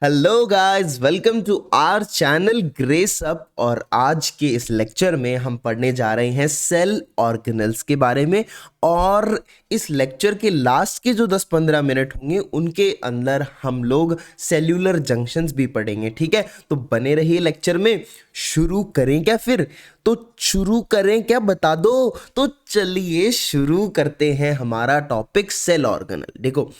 Hello guys, welcome to our channel Grace Up. और आज के इस लेक्चर में हम पढ़ने जा रहे हैं सेल ऑर्गेनल्स के बारे में। और इस लेक्चर के लास्ट के जो 10-15 मिनट होंगे उनके अंदर हम लोग सेल्यूलर जंक्शंस भी पढ़ेंगे। ठीक है, तो बने रहिए लेक्चर में। शुरू करें क्या? फिर तो शुरू करें क्या, बता दो। तो चलिए शुरू करते हैं हमारा टॉपिक सेल ऑर्गेनल। देखो,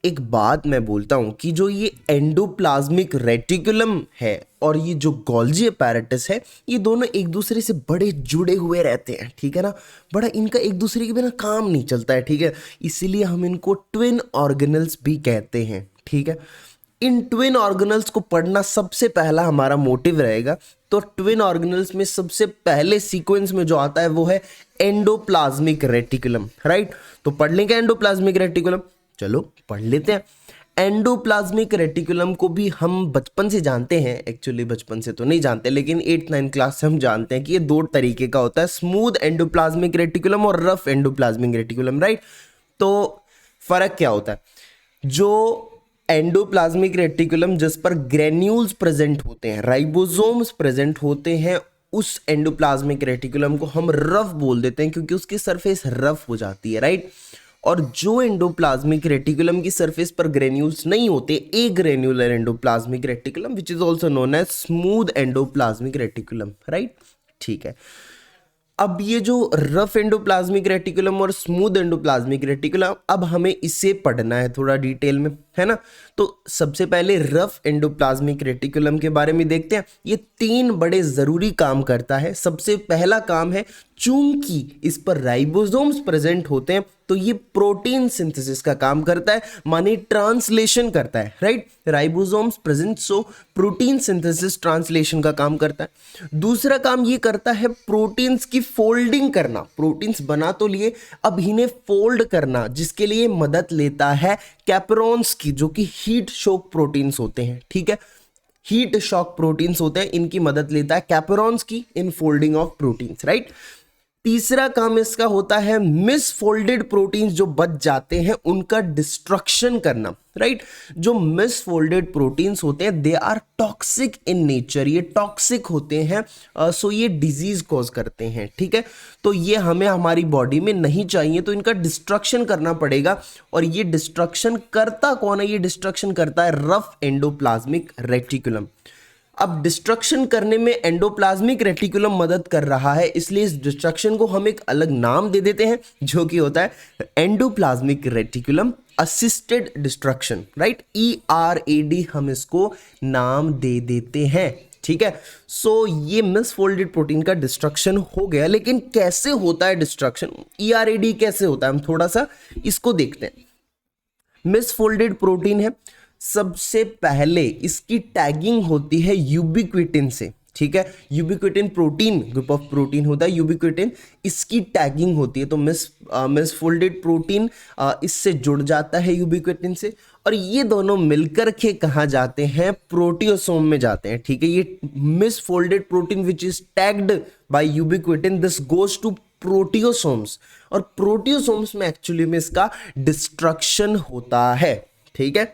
एक बात मैं बोलता हूँ कि जो ये एंडोप्लाज्मिक रेटिकुलम है और ये जो गोल्जी अपैरेटस है, ये दोनों एक दूसरे से बड़े जुड़े हुए रहते हैं। ठीक है ना, बड़ा इनका एक दूसरे के बिना काम नहीं चलता है। ठीक है, इसीलिए हम इनको ट्विन ऑर्गेनल्स भी कहते हैं। ठीक है, इन ट्विन ऑर्गेनल्स को पढ़ना सबसे पहला हमारा मोटिव रहेगा। तो ट्विन ऑर्गेनल्स में सबसे पहले सीक्वेंस में जो आता है वो है एंडोप्लाज्मिक रेटिकुलम। राइट, तो पढ़ लेंगे एंडोप्लाज्मिक रेटिकुलम। चलो पढ़ लेते हैं। एंडोप्लाज्मिक रेटिकुलम को भी हम बचपन से जानते हैं। एक्चुअली बचपन से तो नहीं जानते, लेकिन 8-9 क्लास से हम जानते हैं कि ये दो तरीके का होता है, स्मूथ एंडोप्लाज्मिक रेटिकुलम और रफ एंडोप्लाज्मिक रेटिकुलम। राइट, तो फर्क क्या होता है? जो एंडोप्लाज्मिक रेटिकुलम जिस पर ग्रेन्यूल्स प्रेजेंट होते हैं, राइबोसोम्स प्रेजेंट होते हैं, उस एंडोप्लाज्मिक रेटिकुलम को हम रफ बोल देते हैं क्योंकि उसकी सरफेस रफ हो जाती है। राइट, और जो एंडोप्लाज्मिक रेटिकुलम की सरफेस पर ग्रेन्यूल्स नहीं होते, agranular endoplasmic reticulum which is also known as smooth endoplasmic reticulum. Right, ठीक है। अब ये जो रफ एंडोप्लाज्मिक रेटिकुलम और स्मूथ एंडोप्लाज्मिक रेटिकुलम, अब हमें इसे पढ़ना है थोड़ा डिटेल में, है ना। तो सबसे पहले रफ एंडोप्लाज्मिक रेटिकुलम के बारे में देखते हैं। ये 3 बड़े जरूरी काम करता है। सबसे पहला काम है, चूंकि इस पर राइबोसोम्स प्रेजेंट होते हैं तो ये प्रोटीन सिंथेसिस का काम करता है, माने ट्रांसलेशन करता है। Right, ribosomes present, so protein synthesis translation का काम करता है। दूसरा काम ये करता है प्रोटीन्स की फोल्डिंग करना। प्रोटीन्स बना तो लिए, अब इन्हें फोल्ड करना, जिसके लिए मदद लेता है कैपरॉन्स की, जो कि हीट शॉक प्रोटीन्स होते हैं। ठीक है, हीट शॉक प्रोटीन्स होते हैं, इनकी मदद लेता है कैपरॉन्स की in folding of proteins. Right, तीसरा काम इसका होता है मिसफोल्डेड प्रोटीन्स जो बच जाते हैं उनका डिस्ट्रक्शन करना। राइट, जो मिसफोल्डेड प्रोटीन्स होते हैं they are toxic in nature, ये टॉक्सिक होते हैं, सो ये डिजीज कॉज करते हैं। ठीक है, तो ये हमें हमारी बॉडी में नहीं चाहिए, तो इनका डिस्ट्रक्शन करना पड़ेगा। और ये डिस्ट्रक्शन करता कौन है? ये डिस्ट्रक्शन करता है रफ एंडोप्लाज्मिक रेटिकुलम। अब डिस्ट्रक्शन करने में एंडोप्लाज्मिक रेटिकुलम मदद कर रहा है, इसलिए इस डिस्ट्रक्शन को हम एक अलग नाम दे देते हैं जो कि होता है endoplasmic reticulum assisted destruction. Right, ERAD हम इसको नाम दे देते हैं। ठीक है, सो ये मिसफोल्डेड प्रोटीन का डिस्ट्रक्शन हो गया। लेकिन कैसे होता है डिस्ट्रक्शन, ERAD कैसे होता है, हम थोड़ा सा इसको देखते हैं। मिसफोल्डेड प्रोटीन है, सबसे पहले इसकी टैगिंग होती है यूबिक्विटिन से। ठीक है, यूबिक्विटिन प्रोटीन, ग्रुप ऑफ प्रोटीन होता है यूबिक्विटिन, इसकी टैगिंग होती है। तो मिसफोल्डेड प्रोटीन इससे जुड़ जाता है यूबिक्विटिन से, और ये दोनों मिलकर के कहाँ जाते हैं? प्रोटियोसोम में जाते हैं। ठीक है, ये misfolded protein which is tagged by ubiquitin, this goes to proteasomes, और प्रोटियोसोम्स में एक्चुअली में इसका डिस्ट्रक्शन होता है। ठीक है,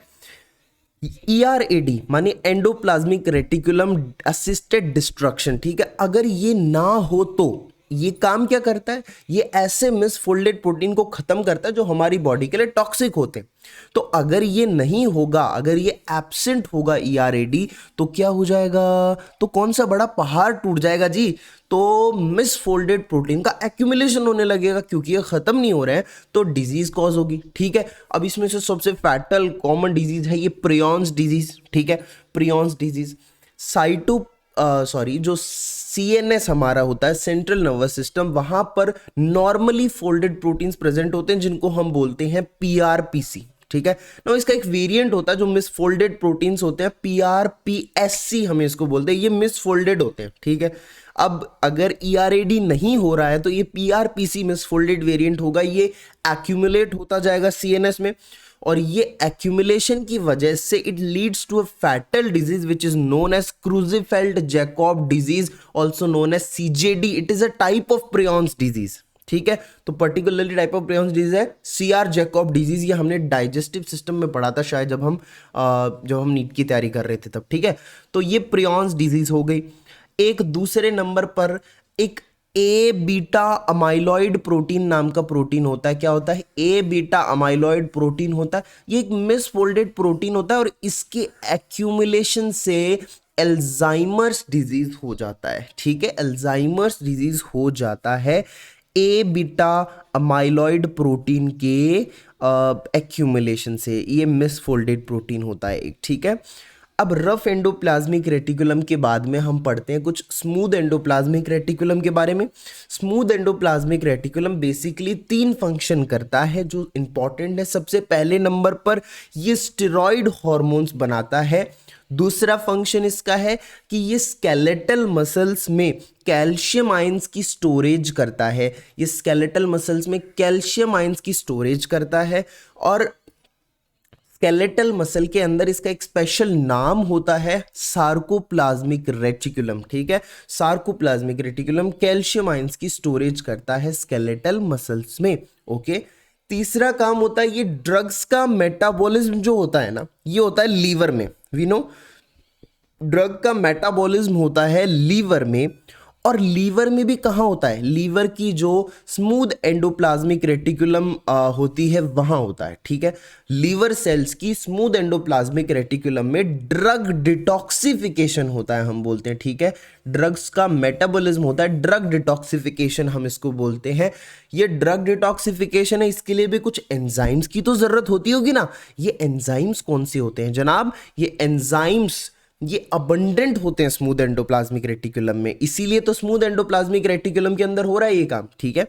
ERAD माने एंडोप्लाज्मिक रेटिकुलम असिस्टेड डिस्ट्रक्शन। ठीक है, अगर ये ना हो तो ये काम क्या करता है? ये ऐसे मिसफोल्डेड प्रोटीन को खत्म करता है जो हमारी बॉडी के लिए टॉक्सिक होते हैं। तो अगर ये नहीं होगा, अगर ये एब्सेंट होगा ERAD, तो क्या हो जाएगा? तो कौन सा बड़ा पहाड़ टूट जाएगा जी। तो मिसफोल्डेड प्रोटीन का एक्यूमुलेशन होने लगेगा, क्योंकि ये खत्म नहीं हो रहे हैं तो डिजीज कॉज होगी। ठीक है, अब इसमें से सबसे फैटल कॉमन डिजीज है ये प्रियॉन्स डिजीज। ठीक है, प्रियॉन्स डिजीज जो CNS हमारा होता है, सेंट्रल नर्वस सिस्टम, वहां पर नॉर्मली फोल्डेड प्रोटीन्स प्रेजेंट होते हैं जिनको हम बोलते हैं PRPC। ठीक है ना, इसका एक वेरिएंट होता है जो मिसफोल्डेड प्रोटीन्स होते हैं, PRPSC हम इसको बोलते हैं, ये मिसफोल्डेड होते हैं। ठीक है, अब अगर ERAD नहीं हो रहा है तो ये PRPC मिसफोल्डेड वेरिएंट होगा, ये एक्यूमुलेट होता जाएगा CNS में, और ये एक्यूमुलेशन की वजह से it leads to a fatal disease which is known as Creutzfeldt Jakob disease, also known as CJD। It is a type of prions disease. ठीक है। तो particularly type of prions disease है सीआर जैकब डिजीज, ये हमने digestive system में पढ़ा था शायद जब हम नीट की तैयारी कर रहे थे तब, ठीक है। तो ये प्रियॉन्स डिजीज हो गई। एक दूसरे नंबर पर एक ए बीटा अमाइलॉइड प्रोटीन नाम का प्रोटीन होता है। क्या होता है? ए बीटा अमाइलॉइड प्रोटीन होता है। ये एक मिसफोल्डेड प्रोटीन होता है और इसके एक्यूमुलेशन से अल्जाइमर्स डिजीज हो जाता है, ठीक है। अल्जाइमर्स डिजीज हो जाता है ए बीटा अमाइलॉइड प्रोटीन के एक्यूमुलेशन से। ये मिसफोल्डेड प्रोटीन होता है एक, ठीक है। अब रफ एंडोप्लाज्मिक रेटिकुलम के बाद में हम पढ़ते हैं कुछ स्मूथ एंडोप्लाज्मिक रेटिकुलम के बारे में। Smooth endoplasmic reticulum basically 3 function करता है जो इंपॉर्टेंट है। सबसे पहले नंबर पर ये स्टेरॉइड हॉर्मोन्स बनाता है। दूसरा फंक्शन इसका है कि ये स्केलेटल मसल्स में कैल्शियम आयंस की स्टोरेज करता है। ये स्केलेटल मसल्स में कैल्शियम आयंस की स्टोरेज करता है और स्केलेटल मसल के अंदर इसका एक स्पेशल नाम होता है सार्कोप्लाज्मिक रेटिकुलम, ठीक है। सार्कोप्लाज्मिक रेटिकुलम कैल्शियम आयंस की स्टोरेज करता है स्केलेटल मसल्स में, ओके। तीसरा काम होता है ये ड्रग्स का मेटाबॉलिज्म जो होता है ना, ये होता है लीवर में। वी नो ड्रग का मेटाबॉलिज्म होता है लीवर में। और लीवर में भी कहाँ होता है? लीवर की जो स्मूथ एंडोप्लाज्मिक रेटिकुलम होती है वहां होता है, ठीक है। लीवर सेल्स की स्मूथ एंडोप्लाज्मिक रेटिकुलम में ड्रग डिटॉक्सिफिकेशन होता है, हम बोलते हैं, ठीक है। ड्रग्स का मेटाबॉलिज्म होता है, ड्रग डिटॉक्सिफिकेशन हम इसको बोलते हैं। ये ड्रग डिटॉक्सिफिकेशन है, इसके लिए भी कुछ एंजाइम्स की तो जरूरत होती होगी ना। ये एंजाइम्स कौन से होते हैं जनाब? ये एंजाइम्स ये अबंडेंट होते हैं स्मूथ एंडोप्लाज्मिक रेटिकुलम में, इसीलिए तो स्मूथ एंडोप्लाज्मिक रेटिकुलम के अंदर हो रहा है ये काम, ठीक है।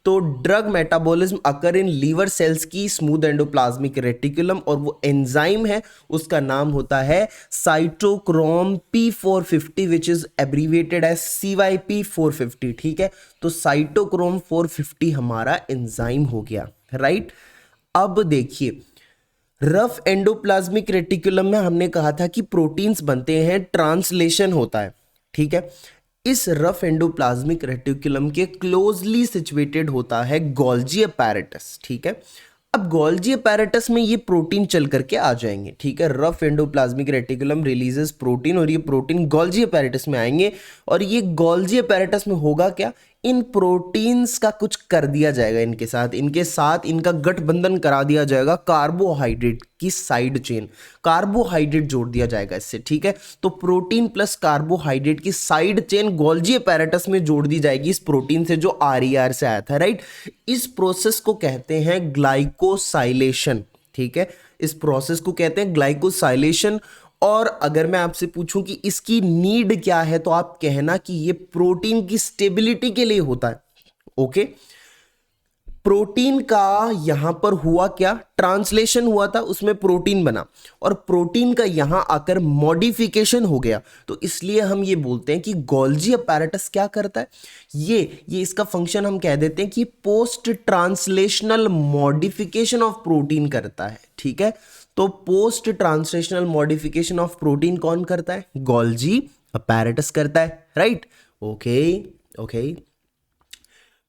तो drug metabolism occur in liver cells की स्मूथ एंडोप्लाज्मिक रेटिकुलम और वो एंजाइम है उसका नाम होता है cytochrome P450 which is abbreviated as CYP450, ठीक है। तो साइटोक्रोम 450 हमारा एंजाइम हो गया, राइट। अब देखिए रफ एंडोप्लाज्मिक रेटिकुलम में हमने कहा था कि प्रोटीन्स बनते हैं, ट्रांसलेशन होता है, ठीक है। इस रफ एंडोप्लाज्मिक रेटिकुलम के क्लोजली सिचुएटेड होता है गोल्जी अपैरेटस, ठीक है। अब गोल्जी अपैरेटस में ये प्रोटीन चल करके आ जाएंगे, ठीक है। Rough endoplasmic reticulum releases protein और ये प्रोटीन गोल्जी अपैरेटस में आएंगे और ये गोल्जी अपैरेटस में होगा क्या? इन प्रोटीन्स का कुछ कर दिया जाएगा, इनके साथ इनका गठबंधन करा दिया जाएगा कार्बोहाइड्रेट की साइड चेन, कार्बोहाइड्रेट जोड़ दिया जाएगा इससे, ठीक है। तो प्रोटीन प्लस कार्बोहाइड्रेट की साइड चेन गोल्जी अपैरेटस में जोड़ दी जाएगी इस प्रोटीन से जो RER से आया था, राइट। इस प्रोसेस को कहते हैं ग्लाइकोसाइलेशन, ठीक है। इस प्रोसेस को कहते हैं ग्लाइकोसाइलेशन। और अगर मैं आपसे पूछूं कि इसकी नीड क्या है तो आप कहना कि ये प्रोटीन की स्टेबिलिटी के लिए होता है, ओके। प्रोटीन का यहां पर हुआ क्या? ट्रांसलेशन हुआ था, उसमें प्रोटीन बना और प्रोटीन का यहां आकर मॉडिफिकेशन हो गया, तो इसलिए हम ये बोलते हैं कि गोल्जी अपैरेटस क्या करता है? ये इसका फंक्शन हम कह देते हैं कि post translational modification of protein करता है, ठीक है। तो post translational modification of protein कौन करता है? गोल्जी अपैरेटस करता है, राइट। ओके।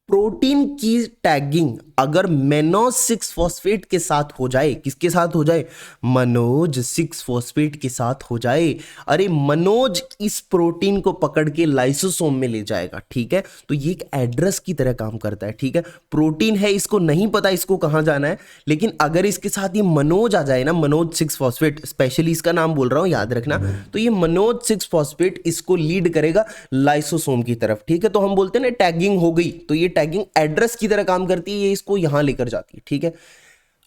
प्रोटीन की टैगिंग अगर मेनोज 6 फॉस्फेट के साथ हो जाए, किसके साथ हो जाए? मनोज 6 फॉस्फेट के साथ हो जाए। अरे मनोज इस प्रोटीन को पकड़ के लाइसोसोम में ले जाएगा, ठीक है। तो ये एक एड्रेस की तरह काम करता है, ठीक है। प्रोटीन है, इसको नहीं पता इसको कहां जाना है, लेकिन अगर इसके साथ ये मनोज आ जाए ना, मनोज 6 फॉस्फेट, स्पेशली इसका नाम बोल रहा हूं, याद रखना। तो ये मनोज 6 फॉस्फेट इसको लीड करेगा लाइसोसोम की तरफ, ठीक है। तो हम बोलते हैं ना टैगिंग हो गई, तो ये टैगिंग एड्रेस की तरह काम करती है, ये इसको यहां लेकर जाती है, ठीक है।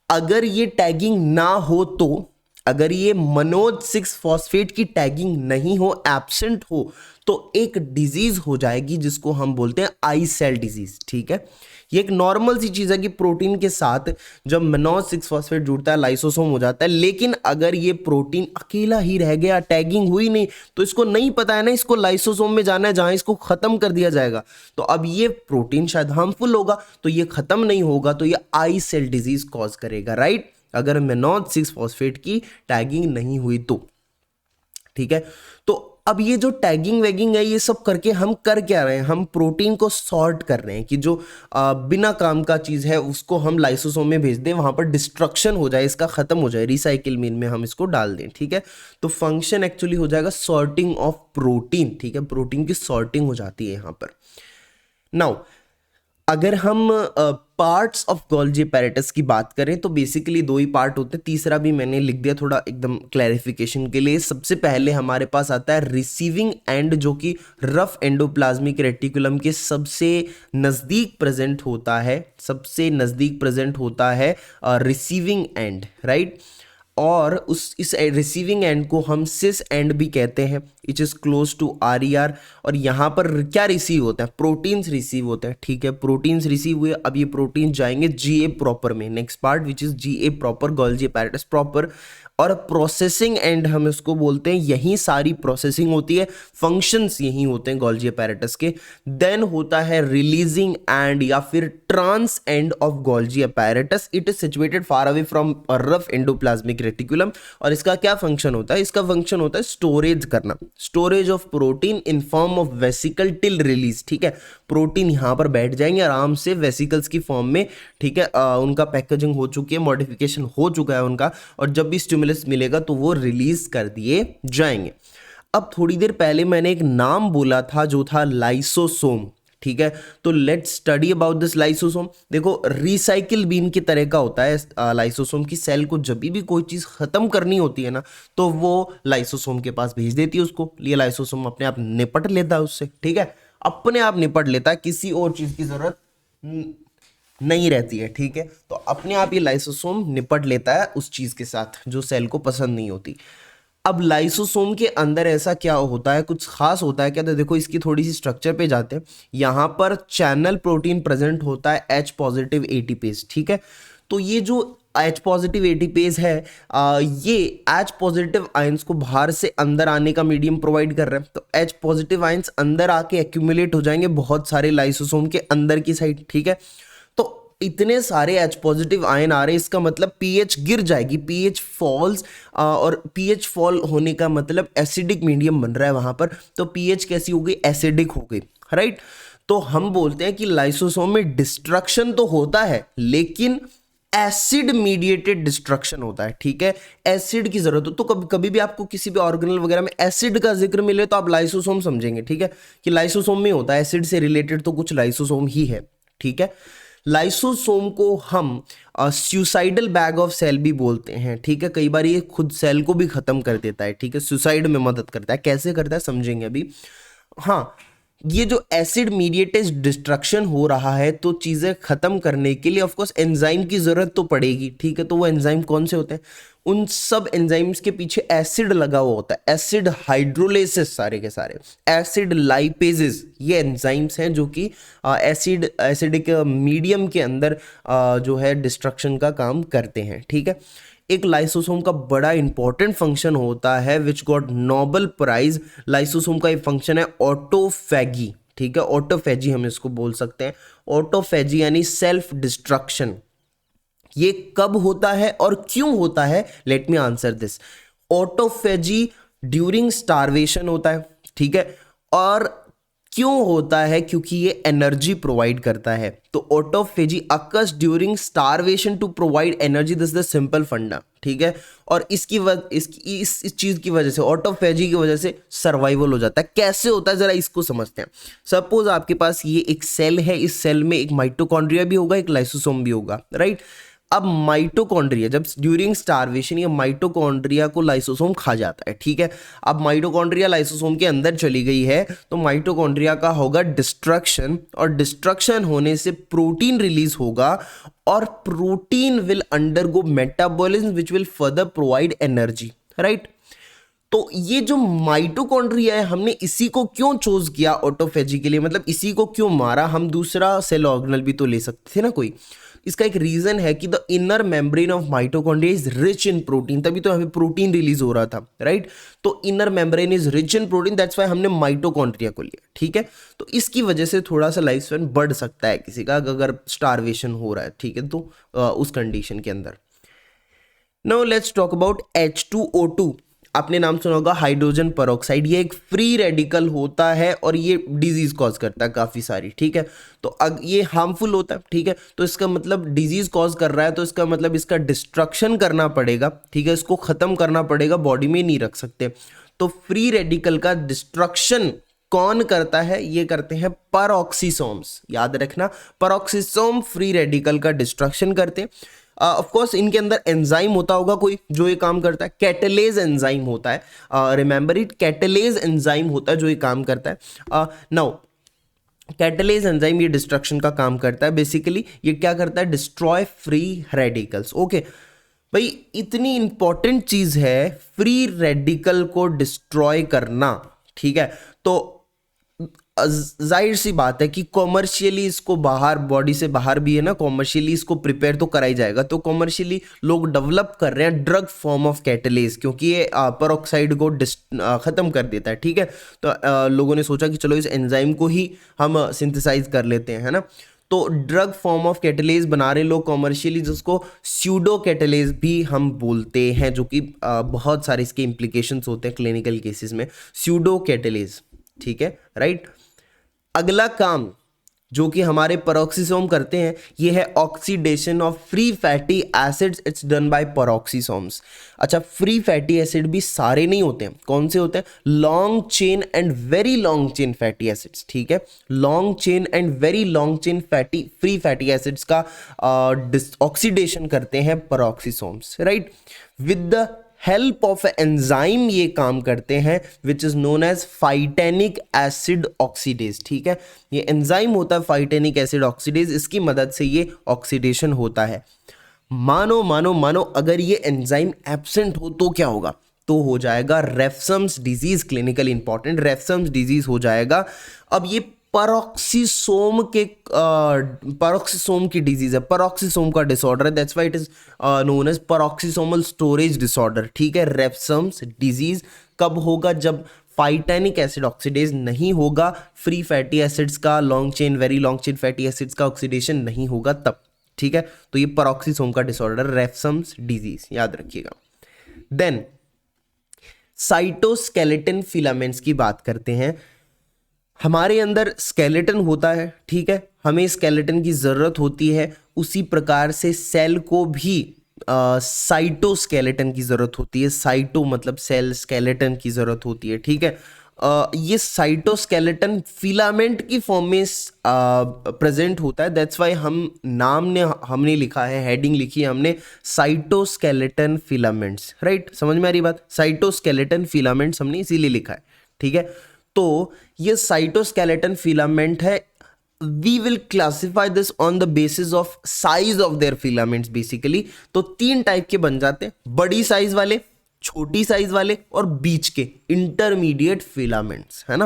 अगर ये टैगिंग ना हो तो, अगर ये मनोज 6 फॉस्फेट की टैगिंग नहीं हो, एब्सेंट हो, तो एक डिजीज हो जाएगी जिसको हम बोलते हैं आई सेल डिजीज, ठीक है। ये एक नॉर्मल सी चीज है कि प्रोटीन के साथ जब मनोज 6 फॉस्फेट जुड़ता है लाइसोसोम हो जाता है, लेकिन अगर ये प्रोटीन अकेला ही रह गया, टैगिंग हुई नहीं, तो इसको नहीं पता है ना इसको लाइसोसोम में जाना है जहां इसको खत्म कर दिया जाएगा, तो अब ये प्रोटीन शायद हार्मफुल होगा, तो ये खत्म नहीं होगा, तो ये आई सेल डिजीज कॉज करेगा, राइट। अगर मनोज 6 फॉस्फेट की टैगिंग नहीं हुई तो, ठीक है। तो अब ये जो टैगिंग वैगिंग है ये सब करके हम कर क्या रहे हैं, हम प्रोटीन को सॉर्ट कर रहे हैं कि जो बिना काम का चीज़ है उसको हम लाइसोसोम में भेज दें, वहाँ पर डिस्ट्रक्शन हो जाए, इसका ख़त्म हो जाए, रिसाइकिल बिन में हम इसको डाल दें, ठीक है। तो फंक्शन एक्चुअली हो जाएगा सॉर्टिंग ऑफ प्रोटीन, ठीक है, प्रोटीन की सॉर्टिंग हो जाती है यहाँ पर। नाउ अगर हम पार्ट्स ऑफ गोल्जी अपैरेटस की बात करें तो बेसिकली दो ही पार्ट होते हैं, तीसरा भी मैंने लिख दिया थोड़ा एकदम क्लैरिफिकेशन के लिए। सबसे पहले हमारे पास आता है रिसीविंग एंड, जो कि रफ एंडोप्लाज्मिक रेटिकुलम के सबसे नज़दीक प्रेजेंट होता है, सबसे नज़दीक प्रेजेंट होता है रिसीविंग एंड, राइट। और इस रिसीविंग एंड को हम सिस एंड भी कहते हैं, it is close to RER। और यहाँ पर क्या रिसीव होता है, प्रोटीन्स रिसीव होते हैं, ठीक है, प्रोटीन्स रिसीव हुए। अब ये प्रोटीन जाएंगे GA प्रॉपर में, next part which is GA proper, Golgi apparatus proper. और प्रोसेसिंग एंड हम इसको बोलते हैं, यहीं सारी प्रोसेसिंग होती है, फंक्शंस यहीं होते हैं गोल्जी अपैरेटस के। देन होता है रिलीजिंग एंड या फिर trans end of Golgi apparatus, it is situated far away from rough endoplasmic reticulum. और इसका क्या फंक्शन होता है, इसका फंक्शन होता है स्टोरेज करना, storage of protein in form of vesicle till release, ठीक है। प्रोटीन यहाँ पर बैठ जाएंगे आराम से वेसिकल्स की फॉर्म में, ठीक है, उनका पैकेजिंग हो चुकी है, मॉडिफिकेशन हो चुका है उनका, और जब भी स्टिमुलस मिलेगा तो वो रिलीज कर दिए जाएंगे। अब थोड़ी देर पहले मैंने एक नाम बोला था जो था लाइसोसोम, ठीक है। तो let's study about this lysosome. देखो रिसाइकिल बीन की तरह का होता है लाइसोसोम की सेल को, जब भी कोई चीज़ खत्म करनी होती है ना तो वो लाइसोसोम के पास भेज देती है उसको, ये लाइसोसोम अपने आप निपट लेता है उससे, ठीक है, अपने आप निपट लेता है, किसी और चीज़ की जरूरत नहीं रहती है, ठीक है। तो अपने आप ये लाइसोसोम निपट लेता है उस चीज़ के साथ जो सेल को पसंद नहीं होती। अब लाइसोसोम के अंदर ऐसा क्या होता है, कुछ खास होता है क्या, तो देखो इसकी थोड़ी सी स्ट्रक्चर पे जाते हैं। यहाँ पर चैनल प्रोटीन प्रेजेंट होता है H पॉजिटिव एटीपेज, ठीक है। तो ये जो H पॉजिटिव एटीपेज है ये H पॉजिटिव आयंस को बाहर से अंदर आने का मीडियम प्रोवाइड कर रहे हैं। तो H पॉजिटिव आयंस अंदर आके एक्यूमुलेट हो जाएंगे बहुत सारे लाइसोसोम के अंदर की साइड, ठीक है। तो इतने सारे H पॉजिटिव आयन आ रहे हैं, इसका मतलब pH गिर जाएगी, pH फॉल्स, और pH फॉल होने का मतलब एसिडिक मीडियम बन रहा है वहां पर, तो pH कैसी हो गई, एसिडिक हो गई, राइट। तो हम बोलते हैं कि लाइसोसोम में डिस्ट्रक्शन तो होता है लेकिन एसिड मीडिएटेड डिस्ट्रक्शन होता है, ठीक है। एसिड की जरूरत हो तो कभी कभी भी आपको किसी भी ऑर्गेनल वगैरह में एसिड का जिक्र मिले तो आप लाइसोसोम समझेंगे, ठीक है, कि लाइसोसोम में होता है, एसिड से रिलेटेड तो कुछ लाइसोसोम ही है, ठीक है। लाइसोसोम को हम सुसाइडल बैग ऑफ सेल भी बोलते हैं, ठीक है। कई बार ये खुद सेल को भी खत्म कर देता है, ठीक है, सुसाइड में मदद करता है, कैसे करता है समझेंगे अभी। हाँ, ये जो एसिड मीडिएटेड डिस्ट्रक्शन हो रहा है तो चीज़ें खत्म करने के लिए ऑफ कोर्स एंजाइम की ज़रूरत तो पड़ेगी, ठीक है। तो वो एंजाइम कौन से होते हैं, उन सब एंजाइम्स के पीछे एसिड लगा हुआ होता है, एसिड हाइड्रोलेसिस, सारे के सारे एसिड लाइपेजेस, ये एंजाइम्स हैं जो कि एसिडिक मीडियम के अंदर जो है डिस्ट्रक्शन का काम करते हैं, ठीक है। एक लाइसोसोम का बड़ा इंपॉर्टेंट फंक्शन होता है which got Nobel prize, lysosome का एक फंक्शन है ऑटोफैगी, ठीक है, ऑटोफैजी हम इसको बोल सकते हैं। ऑटोफैजी यानी सेल्फ डिस्ट्रक्शन, ये कब होता है और क्यों होता है, let me answer this. Autophagy during starvation होता है, ठीक है, और क्यों होता है, क्योंकि ये एनर्जी प्रोवाइड करता है। तो autophagy occurs during starvation to provide energy, this the simple funda, ठीक है। और इसकी इस चीज की वजह से, ऑटोफेजी की वजह से सर्वाइवल हो जाता है। कैसे होता है जरा इसको समझते हैं। सपोज आपके पास ये एक सेल है, इस सेल में एक माइटोकॉन्ड्रिया भी होगा, एक लाइसोसोम भी होगा, राइट। अब माइटोकॉन्ड्रिया जब ड्यूरिंग स्टारवेशन या माइटोकॉन्ड्रिया को लाइसोसोम खा जाता है, ठीक है। अब माइटोकॉन्ड्रिया लाइसोसोम के अंदर चली गई है तो माइटोकॉन्ड्रिया का होगा डिस्ट्रक्शन, और डिस्ट्रक्शन होने से प्रोटीन रिलीज होगा, और protein will undergo metabolism which will further provide energy, right. तो ये जो माइटोकॉन्ड्रिया है, हमने इसी को क्यों चूज किया ऑटोफेजी के लिए, मतलब इसी को क्यों मारा, हम दूसरा सेल ऑर्गेनल भी तो ले सकते थे ना कोई। इसका एक रीजन है कि the inner membrane of mitochondria is rich in protein, तभी तो हमें प्रोटीन रिलीज हो रहा था, राइट। तो inner membrane is rich in protein, that's why हमने माइटोकॉन्ड्रिया को लिया, ठीक है। तो इसकी वजह से थोड़ा सा लाइफ स्पैन बढ़ सकता है किसी का अगर स्टारवेशन हो रहा है, ठीक है, तो उस कंडीशन के अंदर। Now let's talk about H2O2। आपने नाम सुना होगा हाइड्रोजन पेरोक्साइड, ये एक फ्री रेडिकल होता है और ये डिजीज कॉज करता है काफ़ी सारी, ठीक है। तो ये हार्मफुल होता है, ठीक है, तो इसका मतलब डिजीज कॉज कर रहा है, तो इसका मतलब इसका डिस्ट्रक्शन करना पड़ेगा, ठीक है, इसको ख़त्म करना पड़ेगा, बॉडी में नहीं रख सकते। तो फ्री रेडिकल का डिस्ट्रक्शन कौन करता है? ये करते हैं पेरोक्सिसोम्स, याद रखना, पेरोक्सिसोम फ्री रेडिकल का डिस्ट्रक्शन करते हैं। ऑफ कोर्स इनके अंदर एंजाइम होता होगा कोई जो ये काम करता है, कैटलेज एंजाइम होता है, रिमेंबर इट, कैटलेज एंजाइम होता है जो ये काम करता है। नाउ कैटलेज एंजाइम ये डिस्ट्रक्शन का काम करता है, बेसिकली ये क्या करता है? Destroy free radicals. ओके भाई, इतनी इंपॉर्टेंट चीज है फ्री रेडिकल को डिस्ट्रॉय करना, ठीक है। तो जाहिर सी बात है कि कॉमर्शियली इसको बाहर, बॉडी से बाहर भी है ना, कॉमर्शियली इसको प्रिपेयर तो कराई जाएगा। तो कॉमर्शियली लोग डेवलप कर रहे हैं ड्रग फॉर्म ऑफ कैटलेज, क्योंकि ये पेरोक्साइड को ख़त्म कर देता है, ठीक है। तो लोगों ने सोचा कि चलो इस एंजाइम को ही हम सिंथेसाइज कर लेते हैं, है ना। तो ड्रग फॉर्म ऑफ कैटलेज बना रहे लोग कॉमर्शियली, जिसको स्यूडो कैटलेज भी हम बोलते हैं, जो कि बहुत सारे इसके इम्प्लीकेशंस होते हैं क्लिनिकल केसेस में, स्यूडो कैटलेज, ठीक है, राइट। अगला काम जो कि हमारे पेरोक्सिसोम करते हैं, ये है oxidation of free fatty acids, it's done by peroxisomes. अच्छा, फ्री फैटी एसिड भी सारे नहीं होते हैं, कौन से होते हैं? Long chain and very long chain fatty acids, ठीक है। Long chain and very long chain fatty free fatty acids का ऑक्सीडेशन करते हैं peroxisomes, right. With the help of enzyme ये काम करते हैं which is known as phytanic acid oxidase, ठीक है। ये एंजाइम होता है फाइटेनिक एसिड ऑक्सीडेज, इसकी मदद से ये ऑक्सीडेशन होता है। मानो मानो मानो अगर ये एंजाइम एब्सेंट हो तो क्या होगा? तो हो जाएगा रेफसम्स डिजीज, क्लिनिकल इंपॉर्टेंट रेफसम्स डिजीज हो जाएगा। अब ये पेरोक्सिसोम की डिजीज है, पेरोक्सिसोम का डिसऑर्डर है, that's why it is known as peroxisomal storage disorder, ठीक है। रेफसम्स डिजीज कब होगा? जब फाइटेनिक एसिड ऑक्सीडेज नहीं होगा, फ्री फैटी एसिड्स का, long chain very long chain fatty acids का ऑक्सीडेशन नहीं होगा तब, ठीक है। तो ये पेरोक्सिसोम का डिसऑर्डर, रेफसम्स डिजीज, याद रखिएगा। देन साइटोस्केलेटन फिलामेंट्स की बात करते हैं। हमारे अंदर स्केलेटन होता है, ठीक है, हमें स्केलेटन की ज़रूरत होती है, उसी प्रकार से सेल को भी साइटोस्केलेटन की ज़रूरत होती है। साइटो मतलब सेल, स्केलेटन की ज़रूरत होती है, ठीक है। ये साइटोस्केलेटन फिलामेंट की फॉर्म में प्रेजेंट होता है, दैट्स वाई हमने लिखा है, हेडिंग लिखी है हमने, साइटोस्केलेटन फिलामेंट्स, राइट। समझ में आ रही बात? साइटोस्केलेटन फिलामेंट्स हमने इसीलिए लिखा है, ठीक है। तो ये साइटोस्केलेटन फिलामेंट है। We will classify this on the basis of size of their filaments basically. तो 3 टाइप के बन जाते हैं, बड़ी साइज वाले, छोटी साइज वाले और बीच के इंटरमीडिएट फिलामेंट्स, है ना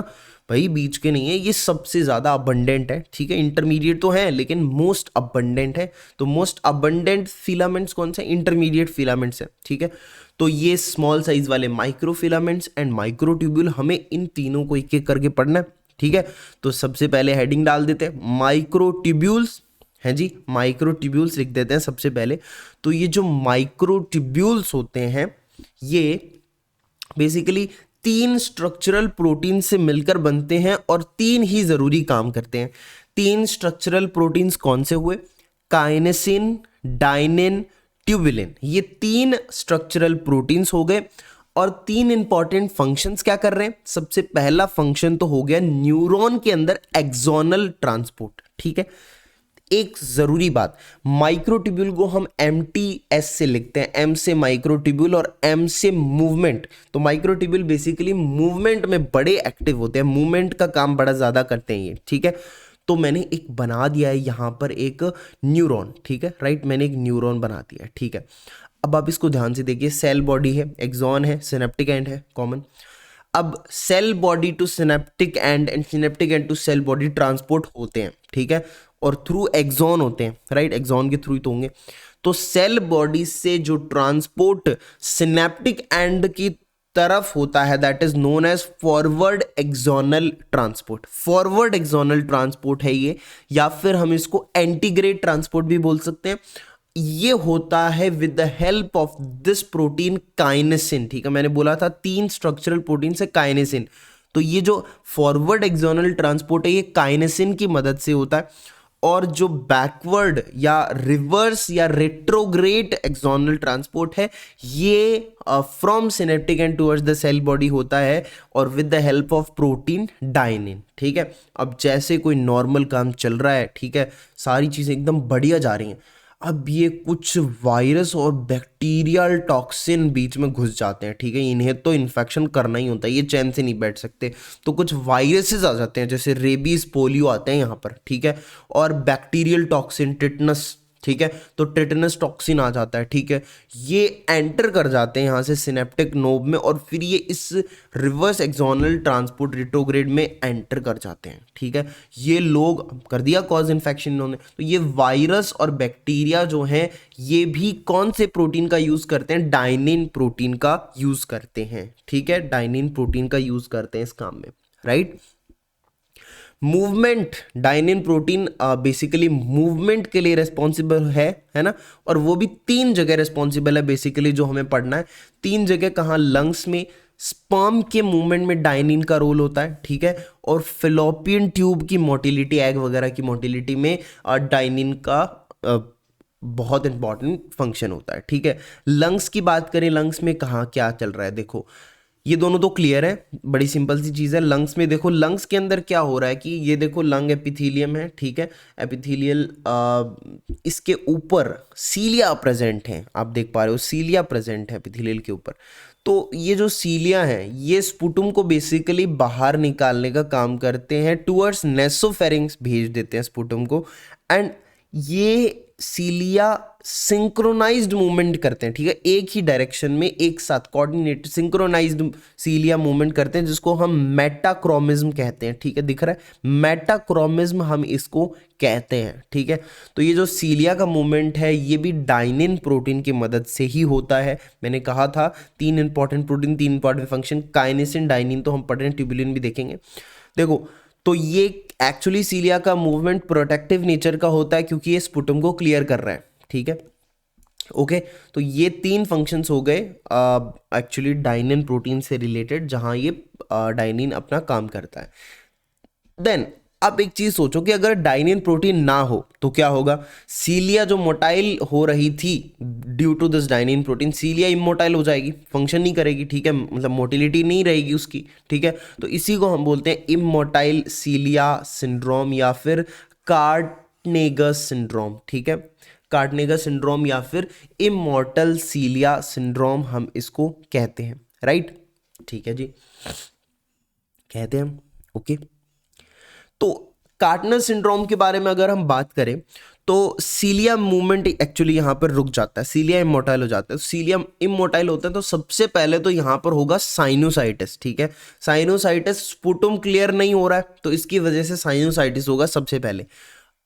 भाई। बीच के नहीं है, ये सबसे ज्यादा अबंडेंट है, ठीक है। इंटरमीडिएट तो है लेकिन मोस्ट अबंडेंट है। तो मोस्ट अबंडेंट फिलामेंट्स कौन से? इंटरमीडिएट फिलामेंट्स है, ठीक है। तो ये स्मॉल साइज वाले माइक्रोफिलामेंट्स एंड माइक्रोट्यूब्यूल, हमें इन तीनों को एक एक करके पढ़ना है, ठीक है। तो सबसे पहले हेडिंग डाल देते हैं माइक्रोट्यूब्यूल्स, है जी, माइक्रोट्यूब्यूल्स लिख देते हैं सबसे पहले। तो ये जो माइक्रोट्यूब्यूल्स होते हैं, ये बेसिकली 3 स्ट्रक्चरल प्रोटीन से मिलकर बनते हैं और 3 ही जरूरी काम करते हैं। 3 स्ट्रक्चरल प्रोटीन्स कौन से हुए? काइनेसिन, डाइनिन, ट्यूबुलिन। ये 3 स्ट्रक्चरल प्रोटीन्स हो गए और 3 इंपॉर्टेंट फंक्शंस क्या कर रहे हैं? सबसे पहला फंक्शन तो हो गया न्यूरॉन के अंदर एक्सोनल ट्रांसपोर्ट, ठीक है। एक जरूरी बात, माइक्रोट्यूब्यूल को हम MTS से लिखते हैं, M से माइक्रोट्यूब्यूल और M से मूवमेंट। तो माइक्रोट्यूब्यूल बेसिकली मूवमेंट में बड़े एक्टिव होते हैं, मूवमेंट का काम बड़ा ज्यादा करते हैं ये, ठीक है। तो मैंने एक बना दिया है यहां पर एक न्यूरॉन, ठीक है, राइट। मैंने एक न्यूरॉन बना दिया है, ठीक है। अब आप इसको ध्यान से देखिए, सेल बॉडी है, एक्सॉन है, सिनेप्टिक एंड है कॉमन। अब cell body to synaptic end synaptic end to cell body transport होते हैं, ठीक है, और थ्रू एक्सॉन होते हैं, राइट। एक्सॉन के थ्रू ही तो होंगे। तो सेल बॉडी से जो ट्रांसपोर्ट सिनेप्टिक एंड की तरफ होता है, that is known as forward axonal transport. Forward axonal transport है ये, या फिर हम इसको एंटीग्रेड ट्रांसपोर्ट भी बोल सकते हैं। ये होता है with the help of this protein काइनेसिन। ठीक है, मैंने बोला था 3 स्ट्रक्चरल प्रोटीन से काइनेसिन, तो ये जो फॉरवर्ड एक्सोनल ट्रांसपोर्ट है ये काइनेसिन की मदद से होता है, और जो बैकवर्ड या रिवर्स या रेट्रोग्रेड एक्सोनल ट्रांसपोर्ट है ये from synaptic end towards the cell body होता है, और with the help of protein dynein. ठीक है, अब जैसे कोई नॉर्मल काम चल रहा है, ठीक है, सारी चीज़ें एकदम बढ़िया जा रही हैं, अब ये कुछ वायरस और बैक्टीरियल टॉक्सिन बीच में घुस जाते हैं। ठीक है, इन्हें तो इन्फेक्शन करना ही होता है, ये चैन से नहीं बैठ सकते, तो कुछ वायरसेस आ जाते हैं, जैसे रेबीज, पोलियो आते हैं यहाँ पर। ठीक है, और बैक्टीरियल टॉक्सिन, टिटनस, ठीक है, तो टिटनस टॉक्सिन आ जाता है। ठीक है, ये एंटर कर जाते हैं यहाँ से सिनेप्टिक नोब में, और फिर ये इस रिवर्स एक्सोनल ट्रांसपोर्ट रिट्रोग्रेड में एंटर कर जाते हैं। ठीक है, ये लोग कर दिया कॉज इन्फेक्शन इन्होंने, तो ये वायरस और बैक्टीरिया जो हैं ये भी कौन से प्रोटीन का यूज करते हैं? डाइनिन प्रोटीन का यूज करते हैं। ठीक है, डाइनिन प्रोटीन का यूज करते हैं इस काम में, right. Movement, dynein protein basically movement के लिए रिस्पॉन्सिबल है ना, और वो भी 3 जगह रिस्पॉन्सिबल है बेसिकली, जो हमें पढ़ना है 3 जगह। कहाँ? लंग्स में, स्पर्म के मूवमेंट में डाइनिन का रोल होता है। ठीक है, और फिलोपियन ट्यूब की मोटिलिटी, एग वगैरह की मोटिलिटी में डाइनिन का बहुत इंपॉर्टेंट फंक्शन होता है। ठीक है, लंग्स की बात करें, लंग्स में कहाँ क्या चल रहा है? देखो, ये दोनों तो क्लियर है, बड़ी सिंपल सी चीज़ है। लंग्स में देखो, लंग्स के अंदर क्या हो रहा है कि ये देखो लंग एपिथेलियम है। ठीक है, एपिथेलियल, इसके ऊपर सीलिया प्रेजेंट है, आप देख पा रहे हो सीलिया प्रेजेंट है एपिथेलियल के ऊपर। तो ये जो सीलिया हैं ये स्पुटम को बेसिकली बाहर निकालने का काम करते हैं, टुवर्ड्स नेसोफेरिंग्स भेज देते हैं स्पुटम को, एंड ये सीलिया सिंक्रोनाइज्ड मूवमेंट करते हैं। ठीक है, एक ही डायरेक्शन में एक साथ कोऑर्डिनेटेड सिंक्रोनाइज्ड सीलिया मूवमेंट करते हैं, जिसको हम मेटाक्रोमिज्म कहते हैं। ठीक है, दिख रहा है, मेटाक्रोमिज्म हम इसको कहते हैं। ठीक है, तो ये जो सीलिया का मूवमेंट है ये भी डाइनिन प्रोटीन की मदद से ही होता है। मैंने कहा था 3 important protein, 3 important function, काइनेसिन, dynein तो हम पढ़ रहे हैं, ट्यूबुलिन भी देखेंगे। देखो, तो ये एक्चुअली सीलिया का मूवमेंट प्रोटेक्टिव नेचर का होता है, क्योंकि ये स्पुटम को क्लियर कर रहा है। ठीक है, ओके, तो ये 3 फंक्शंस हो गए एक्चुअली डाइनिन प्रोटीन से रिलेटेड, जहां ये डाइनिन अपना काम करता है। देन अब एक चीज सोचो कि अगर डाइनिन प्रोटीन ना हो तो क्या होगा? सीलिया जो मोटाइल हो रही थी due to this dynein protein, cilia immotile हो जाएगी, फंक्शन नहीं करेगी। ठीक है, मतलब मोटिलिटी नहीं रहेगी उसकी। ठीक है, तो इसी को हम बोलते हैं इमोटाइल सीलिया सिंड्रोम, या फिर कार्टनेगस सिंड्रोम। ठीक है, कार्टनेगस सिंड्रोम या फिर इमोर्टल सीलिया सिंड्रोम हम इसको कहते हैं, राइट। ठीक है जी, कहते हैं हम, ओके। तो कार्टनर सिंड्रोम के बारे में अगर हम बात करें तो सीलिया मूवमेंट एक्चुअली यहाँ पर रुक जाता है, सीलिया इमोटाइल हो जाता है। सीलिया इमोटाइल होता है तो सबसे पहले तो यहाँ पर होगा साइनोसाइटिस। ठीक है, साइनोसाइटिस, स्पुटम क्लियर नहीं हो रहा है तो इसकी वजह से साइनोसाइटिस होगा सबसे पहले।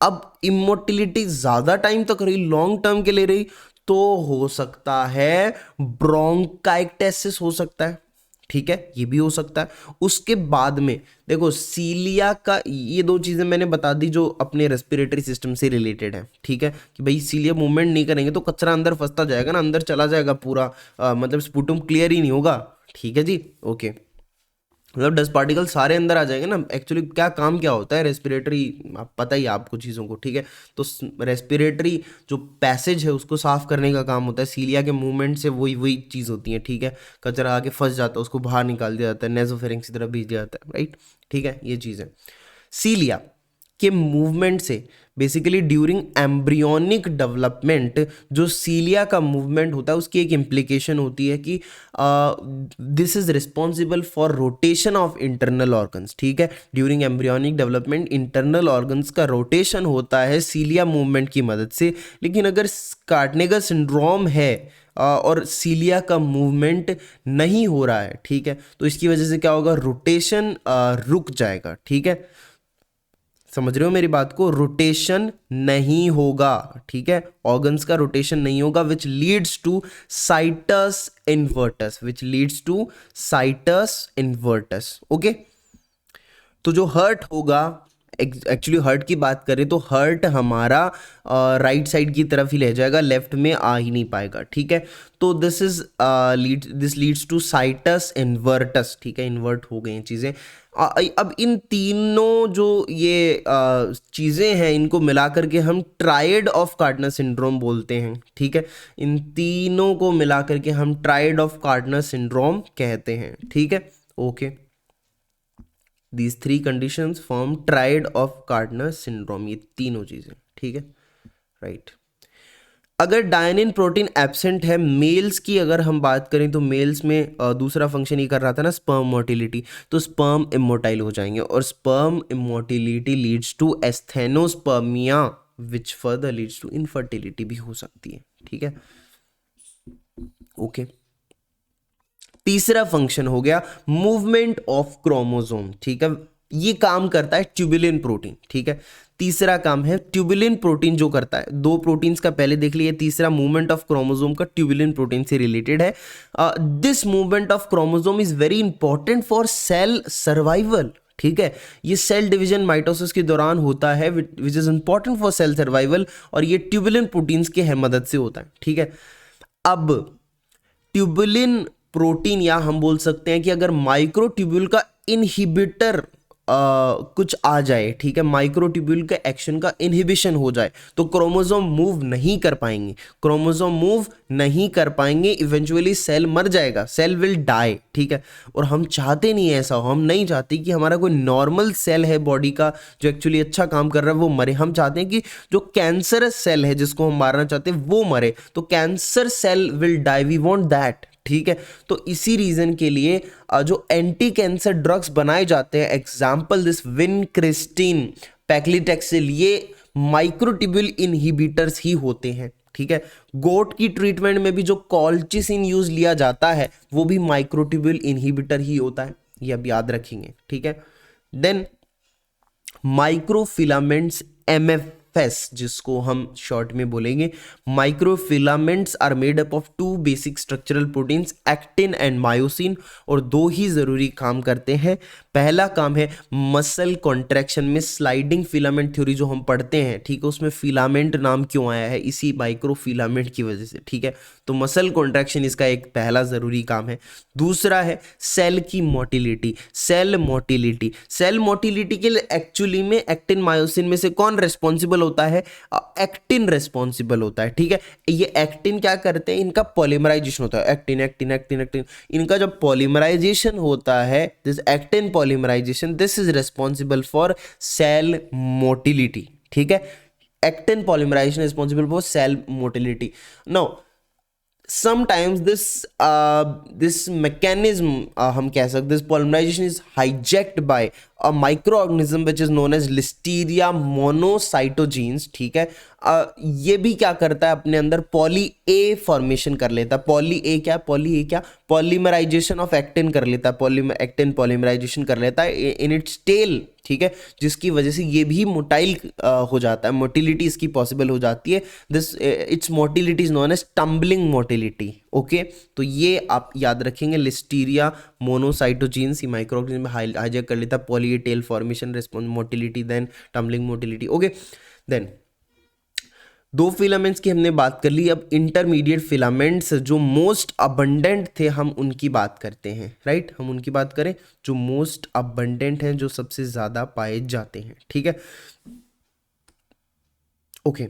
अब इमोटिलिटी ज्यादा टाइम तक रही, लॉन्ग टर्म के लिए रही, तो हो सकता है ब्रोंकाइटिस हो सकता है। ठीक है, ये भी हो सकता है। उसके बाद में देखो सीलिया का, ये 2 चीजें मैंने बता दी जो अपने रेस्पिरेटरी सिस्टम से रिलेटेड है। ठीक है, कि भाई सीलिया मूवमेंट नहीं करेंगे तो कचरा अंदर फंसता जाएगा ना, अंदर चला जाएगा पूरा, मतलब स्पुटम क्लियर ही नहीं होगा। ठीक है जी, ओके, मतलब डस्ट पार्टिकल सारे अंदर आ जाएंगे ना। एक्चुअली क्या काम क्या होता है रेस्पिरेटरी, आप पता ही है आपको चीज़ों को। ठीक है, तो रेस्पिरेटरी जो पैसेज है उसको साफ करने का काम होता है। सीलिया के मूवमेंट से वही वही चीज़ होती है। ठीक है, कचरा आके फंस जाता है, उसको बाहर निकाल दिया जाता है, नेजोफेरिंक्स की तरफ भेज दिया जाता है, राइट। ठीक है, ये चीज़ है। सीलिया के मूवमेंट से बेसिकली ड्यूरिंग एम्ब्रियोनिक डेवलपमेंट जो सीलिया का मूवमेंट होता है उसकी एक इम्प्लीकेशन होती है कि this is responsible for rotation of internal organs. ठीक है, during embryonic development internal organs का रोटेशन होता है सीलिया मूवमेंट की मदद से। लेकिन अगर कार्टनेगस सिंड्रोम है और सीलिया का मूवमेंट नहीं हो रहा है, ठीक है, तो इसकी वजह से क्या होगा? रोटेशन रुक जाएगा। ठीक है, समझ रहे हो मेरी बात को? रोटेशन नहीं होगा। ठीक है, ऑर्गन्स का रोटेशन नहीं होगा, which leads to situs inversus, which leads to situs inversus. Okay, तो जो हर्ट होगा एक्चुअली हर्ट की बात करें तो हर्ट हमारा राइट साइड की तरफ ही रह जाएगा, लेफ्ट में आ ही नहीं पाएगा, ठीक है। तो दिस लीड्स टू साइटस इन्वर्टस, ठीक है, इन्वर्ट हो गई चीज़ें। अब इन तीनों जो ये चीज़ें हैं इनको मिला करके हम ट्रायड ऑफ कार्डनर सिंड्रोम बोलते हैं, ठीक है। इन तीनों को मिला करके हम ट्रायड ऑफ कार्डनर सिंड्रोम कहते हैं, ठीक है। Okay, these three conditions form triad of Gardner syndrome, ये तीनों चीजें, ठीक है, राइट। अगर डायनिन प्रोटीन एब्सेंट है मेल्स की अगर हम बात करें तो मेल्स में दूसरा फंक्शन ये कर रहा था ना, स्पर्म मोटिलिटी, तो स्पर्म इमोटाइल हो जाएंगे और sperm immotility leads to asthenospermia which further leads to infertility भी हो सकती है, ठीक है। ओके, तीसरा फंक्शन हो गया मूवमेंट ऑफ क्रोमोसोम, ठीक है, ये काम करता है ट्यूबुलिन प्रोटीन, ठीक है। तीसरा काम है ट्यूबुलिन प्रोटीन जो करता है, दो प्रोटीन्स का पहले देख लिए, तीसरा मूवमेंट ऑफ क्रोमोसोम का ट्यूबुलिन प्रोटीन से रिलेटेड है। This movement of chromosome is very important for sale survival, ठीक है। ये सेल डिवीजन माइटोसिस के दौरान होता है which is important for sale survival और ये ट्यूबुलिन प्रोटीन्स के मदद से होता है, ठीक है। अब ट्यूबुलिन प्रोटीन या हम बोल सकते हैं कि अगर माइक्रोट्यूब्यूल का इनहिबिटर कुछ आ जाए, ठीक है, माइक्रोट्यूब्यूल के एक्शन का इनहिबिशन हो जाए तो क्रोमोसोम मूव नहीं कर पाएंगे, क्रोमोसोम मूव नहीं कर पाएंगे, इवेंचुअली सेल मर जाएगा, सेल विल डाई, ठीक है। और हम चाहते नहीं ऐसा हो, हम नहीं चाहते कि हमारा कोई नॉर्मल सेल है बॉडी का जो एक्चुअली अच्छा काम कर रहा है वो मरे, हम चाहते हैं कि जो कैंसरस सेल है जिसको हम मारना चाहते हैं वो मरे, तो cancer cell will die, we want that, ठीक है। तो इसी रीजन के लिए जो एंटी कैंसर ड्रग्स बनाए जाते हैं, एग्जाम्पल दिस विनक्रिस्टिन, पैक्लिटेक्सिल, ये माइक्रोट्यूब्यूल इनहिबिटर्स ही होते हैं, ठीक है। गोट की ट्रीटमेंट में भी जो कॉल्चिसिन यूज लिया जाता है वो भी माइक्रोट्यूब्यूल इनहिबिटर ही होता है, ये अब याद रखेंगे, ठीक है। देन माइक्रोफिलामेंट्स MFS जिसको हम शॉर्ट में बोलेंगे, microfilaments are made up of two basic structural proteins, actin and myosin, और दो ही जरूरी काम करते हैं। पहला काम है मसल कॉन्ट्रैक्शन में स्लाइडिंग फिलामेंट थ्योरी जो हम पढ़ते हैं, ठीक है, उसमें फिलामेंट नाम क्यों आया है, इसी माइक्रोफिलामेंट की वजह से, ठीक है। तो मसल कॉन्ट्रैक्शन इसका एक पहला जरूरी काम है। दूसरा है सेल की motility, cell motility, cell motility के लिए एक्चुअली में एक्टिन मायोसिन में से कौन रेस्पॉन्सिबल होता है, एक्टिन रेस्पॉन्सिबल होता है, ठीक है। ये एक्टिन क्या करते हैं, इनका पॉलीमराइजेशन होता है, एक्टिन एक्टिन एक्टिन एक्टिन, इनका जब पॉलीमराइजेशन होता है, this actin polymerization, this is responsible for cell motility, ठीक है। Actin polymerization responsible for cell motility. Now sometimes this mechanism हम कह सकते, this polymerization is hijacked by a microorganism which is known as Listeria monocytogenes, ठीक है। ये भी क्या करता है, अपने अंदर पॉली ए फॉर्मेशन कर लेता है, पॉली ए क्या पॉलीमराइजेशन ऑफ एक्टिन कर लेता है, एक्टिन पॉलीमराइजेशन कर लेता है इन इट्स टेल, ठीक है, जिसकी वजह से ये भी मोटाइल हो जाता है, मोटिलिटी इसकी पॉसिबल हो जाती है। This its motility is known as tumbling motility, okay. तो ये आप याद रखेंगे, लिस्टीरिया मोनोसाइटोजीन्स माइक्रोऑर्गेनिज्म में हाईजैक कर लेता है poly A tail formation, response motility, then tumbling motility, okay. Then दो फिलामेंट्स की हमने बात कर ली, अब इंटरमीडिएट फिलामेंट्स जो मोस्ट अबंडेंट थे हम उनकी बात करते हैं, राइट। हम उनकी बात करें जो मोस्ट अबंडेंट हैं, जो सबसे ज्यादा पाए जाते हैं, ठीक है, ओके।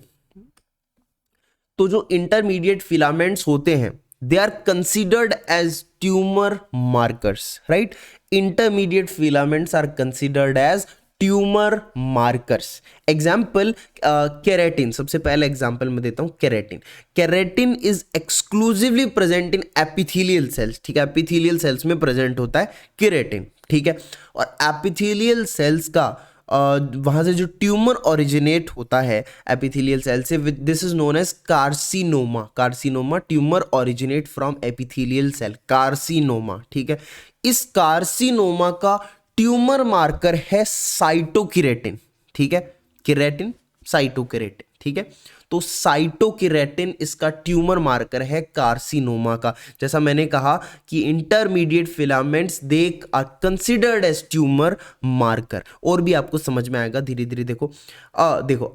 तो जो इंटरमीडिएट फिलामेंट्स होते हैं they are considered as tumour markers, right. Intermediate filaments are considered as tumour markers. Example keratin, सबसे पहले एग्जाम्पल मैं देता हूं keratin. Keratin is exclusively present in epithelial cells, ठीक है, एपिथेलियल सेल्स में प्रेजेंट होता है केराटिन, ठीक है। और एपिथेलियल सेल्स का वहां से जो ट्यूमर ओरिजिनेट होता है एपिथेलियल सेल से, this is known as carcinoma, carcinoma tumour originate from epithelial cell, carcinoma, ठीक है। इस कार्सिनोमा का ट्यूमर मार्कर है साइटोकेरेटिन, ठीक है, केराटिन साइटोकेरेटिन, ठीक है। तो साइटोकेरेटिन इसका ट्यूमर मार्कर है कार्सिनोमा का। जैसा मैंने कहा कि intermediate filaments they are considered as tumour marker. और भी आपको समझ में आएगा धीरे धीरे। देखो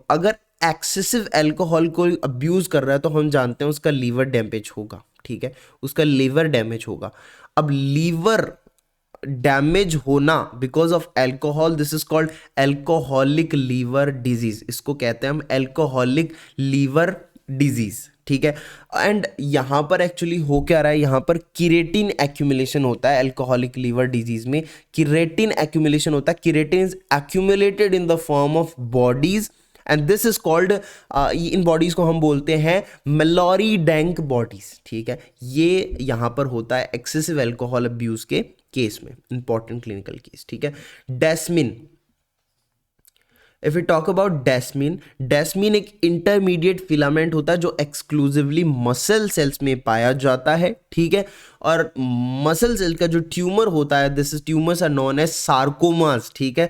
अगर एक्सेसिव अल्कोहल को अब्यूज कर रहा है तो हम जानते हैं उसका लीवर डैमेज होगा, ठीक है, उसका लीवर डैमेज होगा। अब लीवर डैमेज होना because of alcohol, this is called alcoholic liver disease, इसको कहते हैं हम अल्कोहलिक लीवर डिजीज, ठीक है। एंड यहां पर एक्चुअली हो क्या रहा है, यहां पर किरेटिन एक्यूमुलेशन होता है अल्कोहलिक लीवर डिजीज में। किरेटिन एक्यूमुलेशन होता है, keratin is accumulated in the form of bodies and this is called, in bodies को हम बोलते हैं मेलोरी डैंक बॉडीज, ठीक है। ये यहां पर होता है एक्सेसिव अल्कोहल अब्यूज के केस में, इंपॉर्टेंट क्लिनिकल केस, ठीक है। Desmin, if you talk about desmin, desmin एक इंटरमीडिएट फिलामेंट होता है जो एक्सक्लूसिवली मसल सेल्स में पाया जाता है, ठीक है। और मसल सेल का जो ट्यूमर होता है, this is tumours are known as sarcomas, ठीक है।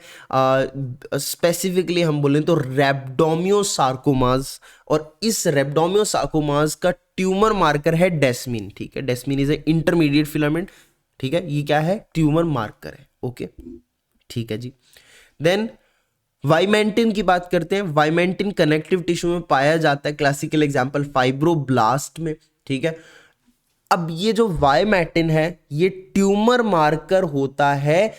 स्पेसिफिकली हम बोलें तो रैप्डोमियोसार्कोमास, और इस रैप्डोमियोसार्कोमास का ट्यूमर मार्कर है डेस्मिन, ठीक है। Desmin is A intermediate filament, ठीक है, ये क्या है, ट्यूमर मार्कर है, ओके, ठीक है जी। देन वाइमेंटिन की बात करते हैं। वाइमेंटिन कनेक्टिव टिश्यू में पाया जाता है, क्लासिकल एग्जांपल फाइब्रोब्लास्ट में, ठीक है। अब ये जो वाइमेंटिन है ये ट्यूमर मार्कर होता है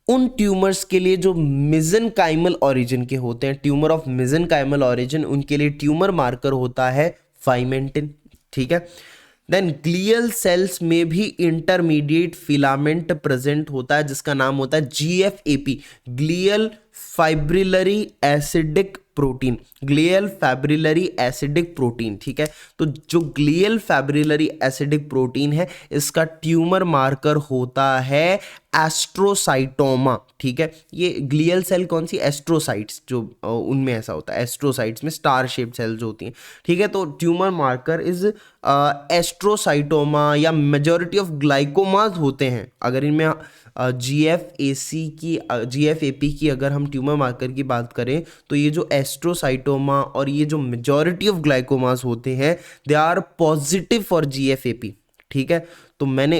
उन ट्यूमर्स के लिए जो मेसेनकाइमल ओरिजिन के होते हैं, ट्यूमर ऑफ मेसेनकाइमल ओरिजिन, उनके लिए ट्यूमर मार्कर होता है वाइमेंटिन, ठीक है। देन ग्लियल सेल्स में भी इंटरमीडिएट फिलामेंट प्रेजेंट होता है जिसका नाम होता है GFAP, glial fibrillary acidic protein, glial fibrillary acidic protein, ठीक है। तो जो ग्लियल फाइब्रिलरी एसिडिक प्रोटीन है इसका ट्यूमर मार्कर होता है एस्ट्रोसाइटोमा, ठीक है। ये ग्लियल सेल कौन सी, एस्ट्रोसाइट्स, जो उनमें ऐसा होता है, एस्ट्रोसाइट्स में स्टार शेप्ड सेल्स होती हैं, ठीक है। तो ट्यूमर मार्कर इज एस्ट्रोसाइटोमा, या मेजॉरिटी ऑफ ग्लाइकोमास होते हैं। अगर इनमें GFAP की अगर हम ट्यूमर मार्कर की बात करें तो ये जो एस्ट्रोसाइटोमा और ये जो मेजॉरिटी ऑफ ग्लाइकोमास होते हैं they are positive for GFAP, ठीक है। तो मैंने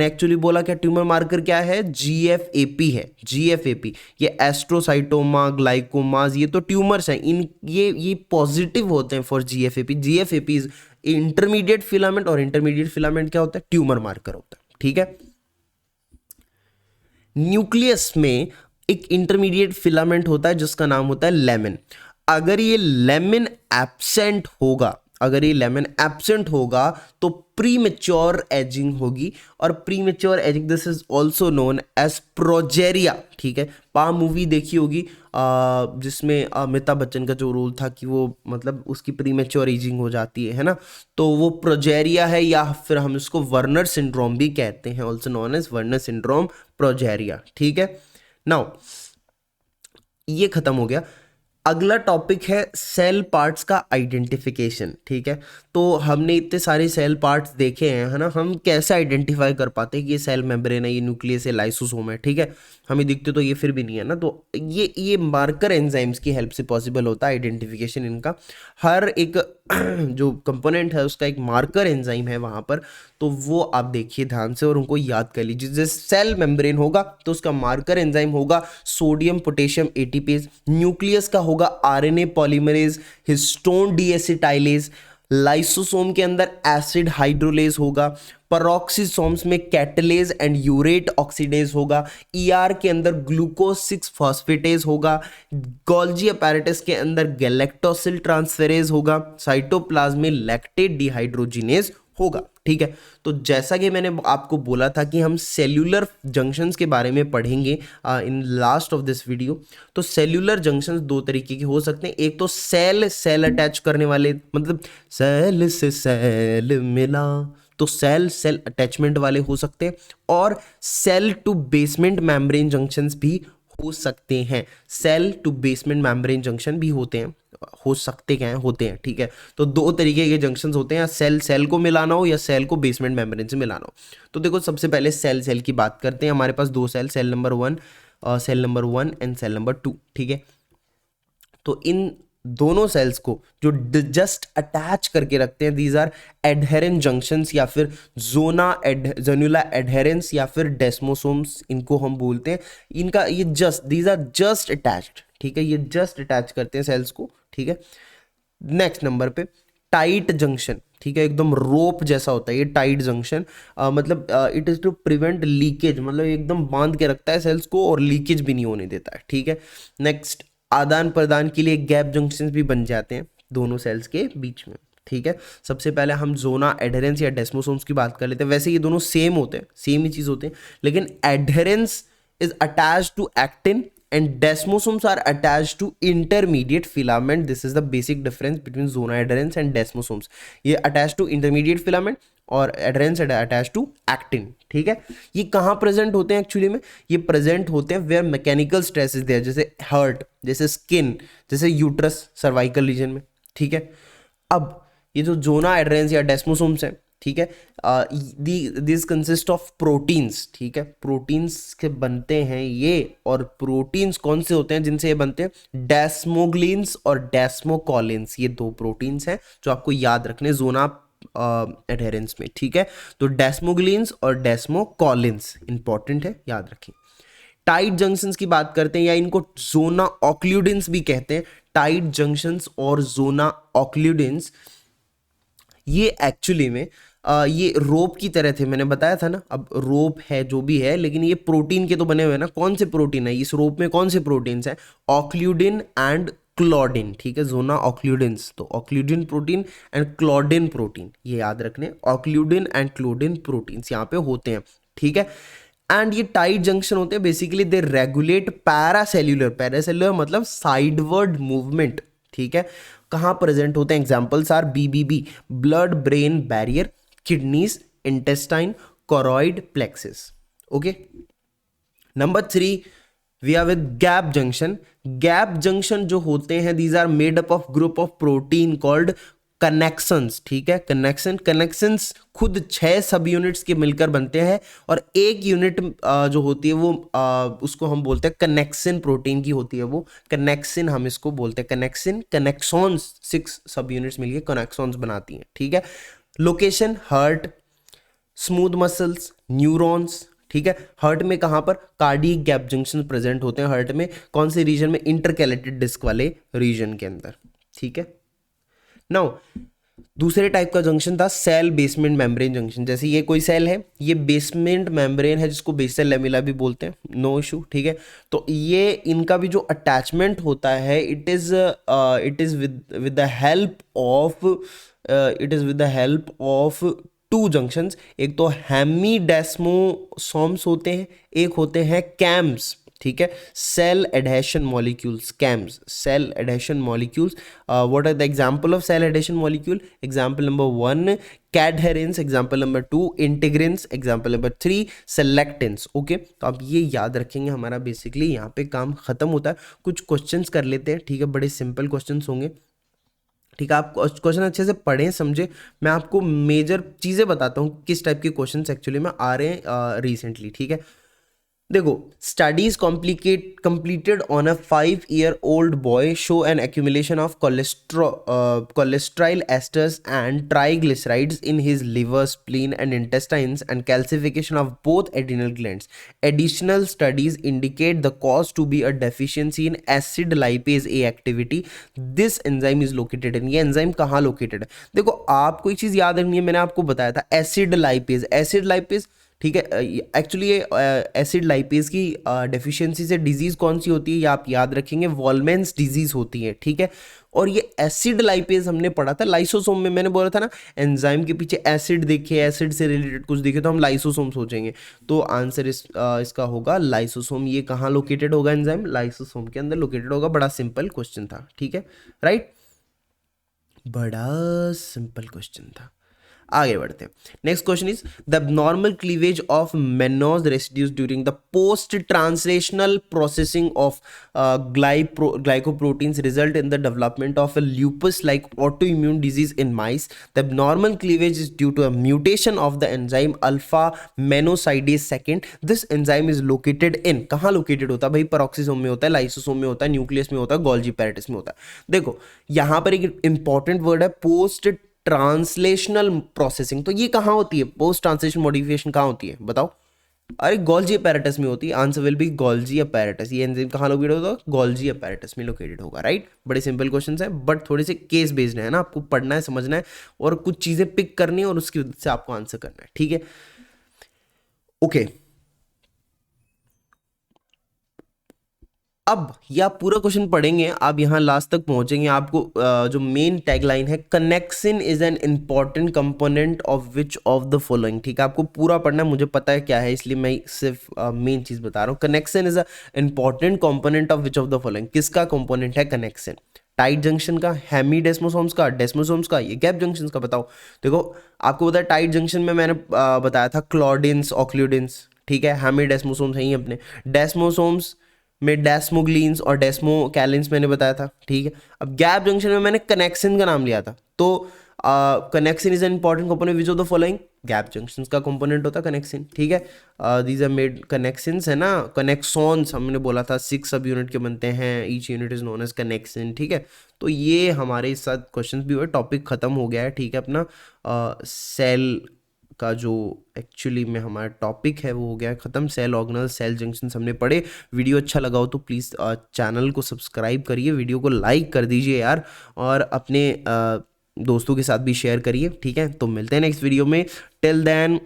एक्चुअली बोला क्या ट्यूमर मार्कर क्या है, GFAP है, GFAP। ये एस्ट्रोसाइटोमा, ग्लाइकोमास, ये तो ट्यूमर्स हैं, ये पॉजिटिव होते हैं for GFAP। GFAP is intermediate filament, और इंटरमीडिएट फिलामेंट क्या होता है, ट्यूमर मार्कर होता है, ठीक है। न्यूक्लियस में एक इंटरमीडिएट फिलामेंट होता है जिसका नाम होता है लेमिन। अगर ये लेमिन एब्सेंट होगा, अगर ये लेमिन एब्सेंट होगा तो प्रीमेच्योर एजिंग होगी, और premature ageing this is also known as progeria, ठीक है। पा मूवी देखी होगी जिसमें अमिताभ बच्चन का जो रोल था कि वो मतलब उसकी प्रीमेच्योर एजिंग हो जाती है ना, तो वो प्रोजेरिया है, या फिर हम इसको वर्नर सिंड्रोम भी कहते हैं, also known as Werner syndrome, progeria, ठीक है। नाउ ये खत्म हो गया। अगला टॉपिक है सेल पार्ट्स का आइडेंटिफिकेशन, ठीक है। तो हमने इतने सारे सेल पार्ट्स देखे हैं, है ना, हम कैसे आइडेंटिफाई कर पाते हैं कि ये सेल मेम्ब्रेन है, ये न्यूक्लियस है, लाइसोसोम है, ठीक है। हमें दिखते तो ये फिर भी नहीं है ना, तो ये मार्कर एंजाइम्स की हेल्प से पॉसिबल होता है आइडेंटिफिकेशन इनका। हर एक जो कंपोनेंट है उसका एक मार्कर एंजाइम है वहाँ पर, तो वो आप देखिए ध्यान से और उनको याद कर लीजिए। जैसे सेल मेम्ब्रेन होगा तो उसका मार्कर एंजाइम होगा सोडियम पोटेशियम एटीपेज, न्यूक्लियस का होगा RNA पॉलीमरेज, हिस्टोन डीएसिटाइलेज, लाइसोसोम के अंदर एसिड हाइड्रोलेज होगा, पेरोक्सिसोम्स में कैटलेज एंड यूरेट ऑक्सीडेज होगा, ER के अंदर ग्लूकोज 6 फॉस्फेटेज होगा, गोल्जी अपैरेटस के अंदर गैलेक्टोसिल ट्रांसफेरेज होगा, साइटोप्लाज्म में लैक्टेट डिहाइड्रोजिनेज होगा, ठीक है। तो जैसा कि मैंने आपको बोला था कि हम सेल्यूलर जंक्शंस के बारे में पढ़ेंगे in last of this video. तो सेल्यूलर जंक्शंस दो तरीके के हो सकते हैं, एक तो सेल अटैच करने वाले, मतलब सेल से सेल मिला, तो सेल अटैचमेंट वाले हो सकते हैं, और cell to basement membrane junctions भी हो सकते हैं। Cell to basement membrane junction भी होते हैं, हो सकते क्या हैं, होते हैं, ठीक है। तो दो तरीके के जंक्शंस होते हैं, सेल को मिलाना हो या सेल को बेसमेंट मेम्ब्रेन से मिलाना हो। तो देखो सबसे पहले सेल की बात करते हैं। हमारे पास दो cell number 1 and cell number 2, ठीक है। तो इन दोनों सेल्स को जो जस्ट अटैच करके रखते हैं, दीज आर एडहेरेंट जंक्शंस या फिर जोनुला एडहेरेंस या फिर डेस्मोसोम्स इनको हम बोलते हैं। इनका ये just these are just attached, ठीक है, ये जस्ट अटैच करते हैं सेल्स को, ठीक है। नेक्स्ट नंबर पे टाइट जंक्शन, ठीक है, एकदम रोप जैसा होता है ये टाइट जंक्शन, मतलब it is to prevent leakage, मतलब एकदम बांध के रखता है सेल्स को और लीकेज भी नहीं होने देता है, ठीक है। नेक्स्ट आदान प्रदान के लिए गैप जंक्शंस भी बन जाते हैं दोनों सेल्स के बीच में, ठीक है। सबसे पहले हम जोना एडहेरेंस या डेस्मोसोम्स की बात कर लेते हैं। वैसे ये दोनों सेम होते हैं, सेम ही चीज होते हैं, लेकिन adherence is attached to actin and desmosomes are attached to intermediate filament. This is the basic difference between zona adherens and desmosomes. ये attached to intermediate filament और adherens attached to actin, ठीक है। ये कहाँ प्रेजेंट होते हैं actually में? ये प्रेजेंट होते हैं where mechanical stress is there, जैसे हार्ट, जैसे स्किन, जैसे यूट्रस, सर्वाइकल रीजन में, ठीक है। अब ये जो जोना एडरेंस या डेस्मोसोम्स हैं, ठीक है, दिस कंसिस्ट ऑफ प्रोटीन्स, ठीक है, प्रोटीन्स के बनते हैं ये। और प्रोटीन्स कौन से होते हैं जिनसे ये बनते हैं? डेस्मोग्लिन्स और डेस्मोकॉलिन्स, ये दो प्रोटीन्स हैं जो आपको याद रखने जोना एडहेरेंस में, ठीक है। तो डेस्मोग्लिन्स और डेस्मोकॉलिन्स इंपॉर्टेंट है, याद रखें। टाइट जंक्शंस की बात करते हैं या इनको जोना ऑक्लूडेंस भी कहते हैं। टाइट जंक्शंस और जोना ऑक्लूडेंस ये एक्चुअली में ये रोप की तरह थे, मैंने बताया था ना। अब रोप है जो भी है, लेकिन ये प्रोटीन के तो बने हुए हैं ना। कौन से प्रोटीन है इस रोप में? कौन से प्रोटीन्स हैं? ऑक्लूडिन एंड क्लोडिन, ठीक है, जोना ऑक्लूडेंस। तो ऑक्लूडिन प्रोटीन एंड क्लोडिन प्रोटीन, ये याद रखने, ऑक्लूडिन एंड क्लोडिन प्रोटीन्स यहाँ पे होते हैं, ठीक है। एंड ये टाइट जंक्शन होते हैं, बेसिकली दे रेगुलेट पैरासेल्युलर मतलब साइडवर्ड मूवमेंट, ठीक है। कहाँ प्रेजेंट होते हैं? Examples are BBB, blood brain barrier, kidneys, intestine, choroid plexus, okay. Number 3 we are with gap junction. Gap junction जो होते हैं, these are made up of group of protein called connexins, ठीक है। कनेक्शंस खुद 6 सब units के मिलकर बनते हैं और एक यूनिट जो होती है वो उसको हम बोलते हैं कनेक्सिन, प्रोटीन की होती है वो कनेक्सिन, हम इसको बोलते हैं कनेक्सिन। कनेक्सॉन्स 6 सब यूनिट्स मिलकर कनेक्सॉन्स बनाती हैं, ठीक है। Location heart, smooth muscles, neurons, ठीक है। हार्ट में कहां पर? कार्डियक गैप जंक्शन प्रेजेंट होते हैं हार्ट में। कौन से रीजन में? इंटरकैलेटेड डिस्क वाले रीजन के अंदर, ठीक है। नाउ दूसरे टाइप का जंक्शन था सेल बेसमेंट मेम्ब्रेन जंक्शन। जैसे ये कोई सेल है, ये बेसमेंट मेम्ब्रेन है जिसको बेसल लेमिला भी बोलते हैं, नो इशू, ठीक है। तो ये इनका भी जो अटैचमेंट होता है, it is with the help of 2 junctions. एक तो हेमीडेस्मोसोम्स होते हैं, एक होते हैं कैम्स, ठीक है, cell adhesion molecules, CAMs, cell adhesion molecules. What are the example of cell adhesion molecule? Example number 1 cadherins, example number 2 integrins, example number 3 selectins, okay. तो आप ये याद रखेंगे, हमारा बेसिकली यहाँ पे काम खत्म होता है। कुछ क्वेश्चंस कर लेते हैं, ठीक है, बड़े सिंपल क्वेश्चंस होंगे, ठीक है। आप क्वेश्चन अच्छे से पढ़ें, समझे। मैं आपको मेजर चीज़ें बताता हूँ किस टाइप के क्वेश्चंस एक्चुअली में आ रहे हैं रिसेंटली, ठीक है। देखो, studies completed on a 5-year-old boy show an accumulation of cholesterol esters and triglycerides in his liver, spleen and intestines and calcification of both adrenal glands. Additional studies indicate the cause to be a deficiency in acid lipase A activity. This enzyme is located in, ये enzyme कहाँ located है? देखो, आपको एक चीज़ याद रखनी है, मैंने आपको बताया था acid lipase, ठीक है। एक्चुअली ये एसिड लाइपेज की डेफिशिएंसी से डिजीज कौन सी होती है, ये आप याद रखेंगे, वॉल्मेंस डिजीज होती है, ठीक है। और ये एसिड लाइपेज हमने पढ़ा था लाइसोसोम में, मैंने बोला था ना, एंजाइम के पीछे एसिड देखे, एसिड से रिलेटेड कुछ देखे तो हम लाइसोसोम सोचेंगे। तो आंसर इसका होगा लाइसोसोम। ये कहाँ लोकेटेड होगा? एंजाइम लाइसोसोम के अंदर लोकेटेड होगा। बड़ा सिंपल क्वेश्चन था, ठीक है, राइट, बड़ा सिंपल क्वेश्चन था। आगे बढ़ते हैं। Next question is the abnormal cleavage of mannose residues during the post translational processing of glycoproteins result in the development of a lupus like autoimmune disease in mice. The abnormal cleavage is due to a mutation of the enzyme alpha menosidase second. This enzyme is located in, कहाँ located होता है भाई? Peroxisome में होता है, lysosome में होता है, न्यूक्लियस में होता है, गोल्जी एपेरेटिस में होता है। देखो यहां पर एक इंपॉर्टेंट वर्ड है पोस्ट ट्रांसलेशनल प्रोसेसिंग। तो ये कहाँ होती है? पोस्ट ट्रांसलेशन मॉडिफिकेशन कहाँ होती है बताओ? अरे गोल्जी अपैरेटस में होती है। Answer will be Golgi apparatus. ये एंजाइम कहाँ लोकेटेड होगा? गोल्जी अपैरेटस में लोकेटेड होगा, राइट। बड़े सिंपल क्वेश्चंस है बट थोड़े से केस बेस्ड है ना, आपको पढ़ना है, समझना है और कुछ चीजें पिक करनी है और उसकी वजह से आपको आंसर करना है, ठीक है। ओके अब यह पूरा क्वेश्चन पढ़ेंगे, आप यहाँ लास्ट तक पहुंचेंगे। आपको जो मेन टैगलाइन है, connexin is an important component of which of the following, ठीक है। आपको पूरा पढ़ना है, मुझे पता है क्या है, इसलिए मैं सिर्फ मेन चीज बता रहा हूँ। Connexin is a important component of which of the following. किसका कंपोनेंट है कनेक्सिन? टाइट जंक्शन का, हेमीडेस्मोसोम्स का, डेस्मोसोम्स का, ये गैप जंक्शन का? बताओ। देखो आपको पता है टाइट जंक्शन में मैंने बताया था क्लॉडिन्स ऑक्लूडिन्स, ठीक है। हेमीडेस्मोसोम्स है ही अपने। डेस्मोसोम्स में डेस्मोग्लिन्स और डेस्मोकैलिन्स मैंने बताया था, ठीक है। अब गैप जंक्शन में मैंने कनेक्सिन का नाम लिया था। तो connexin is an important component which of the following? Gap junction का कंपोनेंट होता है कनेक्सिन, ठीक है। दीज आर मेड कनेक्सिन्स है ना, कनेक्सॉन्स हमने बोला था 6 सब यूनिट के बनते हैं, each unit is known as connexin, ठीक है। तो ये हमारे साथ क्वेश्चन भी हुए, टॉपिक खत्म हो गया है, ठीक है। अपना सेल का जो एक्चुअली में हमारा टॉपिक है वो हो गया ख़त्म। सेल ऑर्गेनल, सेल जंक्शन हमने पढ़े। वीडियो अच्छा लगा हो तो प्लीज़ चैनल को सब्सक्राइब करिए, वीडियो को लाइक कर दीजिए यार, और अपने दोस्तों के साथ भी शेयर करिए, ठीक है। तो मिलते हैं नेक्स्ट वीडियो में। Till then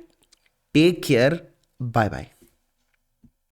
take care, bye bye.